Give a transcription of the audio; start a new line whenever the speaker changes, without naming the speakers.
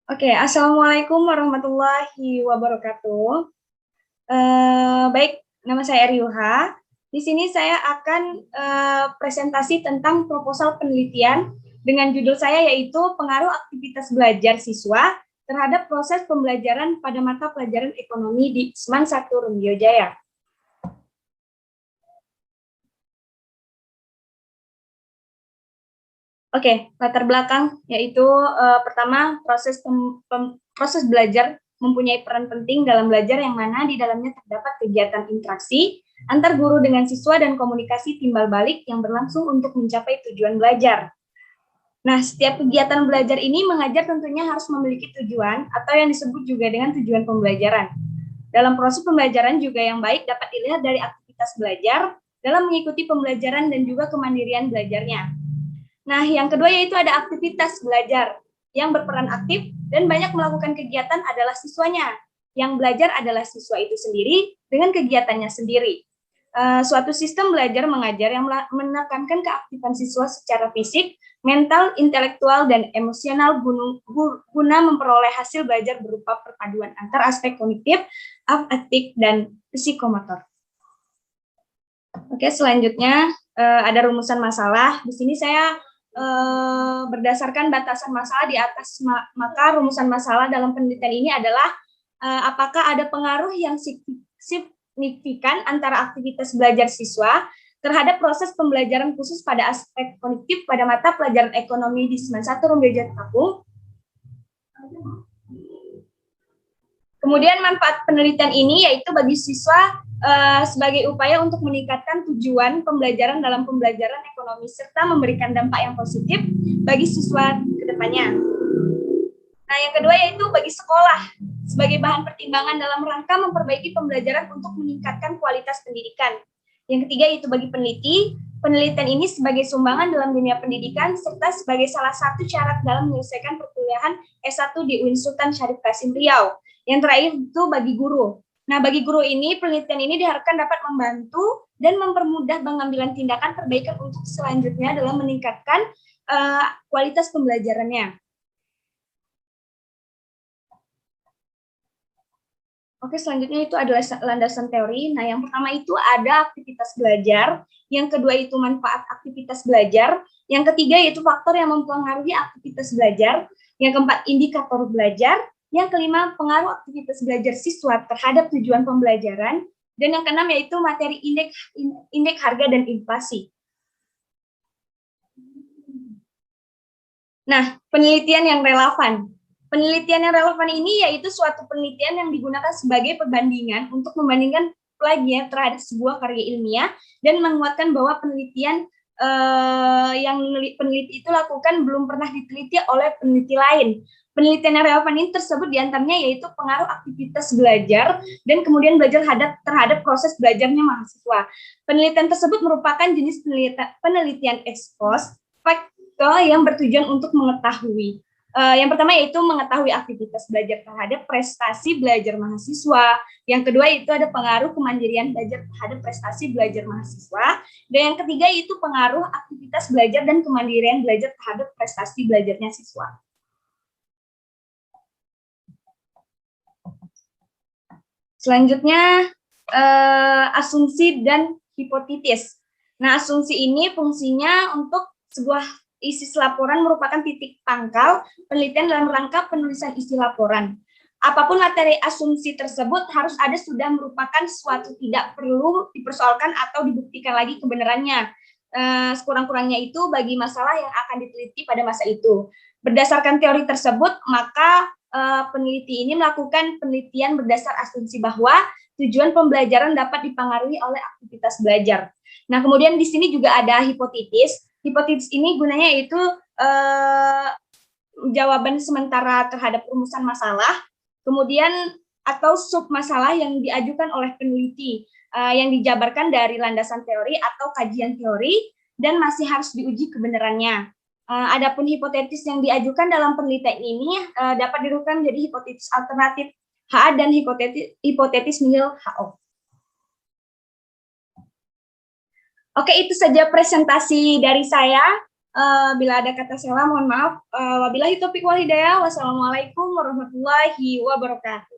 Oke, Assalamualaikum warahmatullahi wabarakatuh. Baik, nama saya Eryuha. Di sini saya akan presentasi tentang proposal penelitian dengan judul saya yaitu pengaruh aktivitas belajar siswa terhadap proses pembelajaran pada mata pelajaran ekonomi di SMAN 1 Rumbio Jaya. Oke, latar belakang yaitu pertama proses belajar mempunyai peran penting dalam belajar yang mana di dalamnya terdapat kegiatan interaksi antar guru dengan siswa dan komunikasi timbal balik yang berlangsung untuk mencapai tujuan belajar. Nah, setiap kegiatan belajar ini mengajar tentunya harus memiliki tujuan atau yang disebut juga dengan tujuan pembelajaran. Dalam proses pembelajaran juga yang baik dapat dilihat dari aktivitas belajar dalam mengikuti pembelajaran dan juga kemandirian belajarnya. Nah, yang kedua yaitu ada aktivitas belajar. Yang berperan aktif dan banyak melakukan kegiatan adalah siswanya. Yang belajar adalah siswa itu sendiri dengan kegiatannya sendiri. Suatu sistem belajar mengajar yang menekankan keaktifan siswa secara fisik, mental, intelektual, dan emosional guna memperoleh hasil belajar berupa perpaduan antar aspek kognitif, afektif, dan psikomotor. Oke, selanjutnya ada rumusan masalah. Di sini saya berdasarkan batasan masalah di atas, maka rumusan masalah dalam penelitian ini adalah apakah ada pengaruh yang signifikan antara aktivitas belajar siswa terhadap proses pembelajaran khusus pada aspek kognitif pada mata pelajaran ekonomi di SMAN 1 Rumbio Jaya Kapung. Kemudian manfaat penelitian ini yaitu bagi siswa sebagai upaya untuk meningkatkan tujuan pembelajaran dalam pembelajaran ekonomi serta memberikan dampak yang positif bagi siswa ke depannya. Nah, yang kedua yaitu bagi sekolah sebagai bahan pertimbangan dalam rangka memperbaiki pembelajaran untuk meningkatkan kualitas pendidikan. Yang ketiga yaitu bagi peneliti, penelitian ini sebagai sumbangan dalam dunia pendidikan serta sebagai salah satu syarat dalam menyelesaikan perkuliahan S1 di UIN Sultan Syarif Qasim Riau. Yang terakhir itu bagi guru. Nah, bagi guru ini, penelitian ini diharapkan dapat membantu dan mempermudah pengambilan tindakan perbaikan untuk selanjutnya dalam meningkatkan kualitas pembelajarannya. Oke, selanjutnya itu adalah landasan teori. Nah, yang pertama itu ada aktivitas belajar, yang kedua itu manfaat aktivitas belajar, yang ketiga yaitu faktor yang mempengaruhi aktivitas belajar, yang keempat indikator belajar, yang kelima pengaruh aktivitas belajar siswa terhadap tujuan pembelajaran, dan yang keenam yaitu materi indeks harga dan inflasi. Nah, penelitian yang relevan. Penelitian yang relevan ini yaitu suatu penelitian yang digunakan sebagai perbandingan untuk membandingkan plagiat terhadap sebuah karya ilmiah dan menguatkan bahwa penelitian yang peneliti itu lakukan belum pernah diteliti oleh peneliti lain. Penelitian yang relevan ini tersebut diantaranya yaitu pengaruh aktivitas belajar dan kemudian belajar terhadap proses belajarnya mahasiswa. Penelitian tersebut merupakan jenis penelitian ex post yang bertujuan untuk mengetahui. Yang pertama yaitu mengetahui aktivitas belajar terhadap prestasi belajar mahasiswa. Yang kedua itu ada pengaruh kemandirian belajar terhadap prestasi belajar mahasiswa. Dan yang ketiga itu pengaruh aktivitas belajar dan kemandirian belajar terhadap prestasi belajarnya siswa. Selanjutnya asumsi dan hipotesis. Nah, asumsi ini fungsinya untuk sebuah isi laporan merupakan titik pangkal penelitian dalam rangka penulisan isi laporan. Apapun materi asumsi tersebut harus ada sudah merupakan suatu tidak perlu dipersoalkan atau dibuktikan lagi kebenarannya. Sekurang-kurangnya itu bagi masalah yang akan diteliti pada masa itu. Berdasarkan teori tersebut, maka peneliti ini melakukan penelitian berdasar asumsi bahwa tujuan pembelajaran dapat dipengaruhi oleh aktivitas belajar. Nah, kemudian di sini juga ada hipotesis. Hipotesis ini gunanya yaitu jawaban sementara terhadap rumusan masalah, kemudian atau sub masalah yang diajukan oleh peneliti yang dijabarkan dari landasan teori atau kajian teori dan masih harus diuji kebenarannya. Adapun hipotesis yang diajukan dalam penelitian ini dapat dirubah menjadi hipotesis alternatif HA dan hipotesis nihil HO. Oke, itu saja presentasi dari saya. Bila ada kata salah, mohon maaf. Wabillahi taufiq wal hidayah. Wassalamualaikum warahmatullahi wabarakatuh.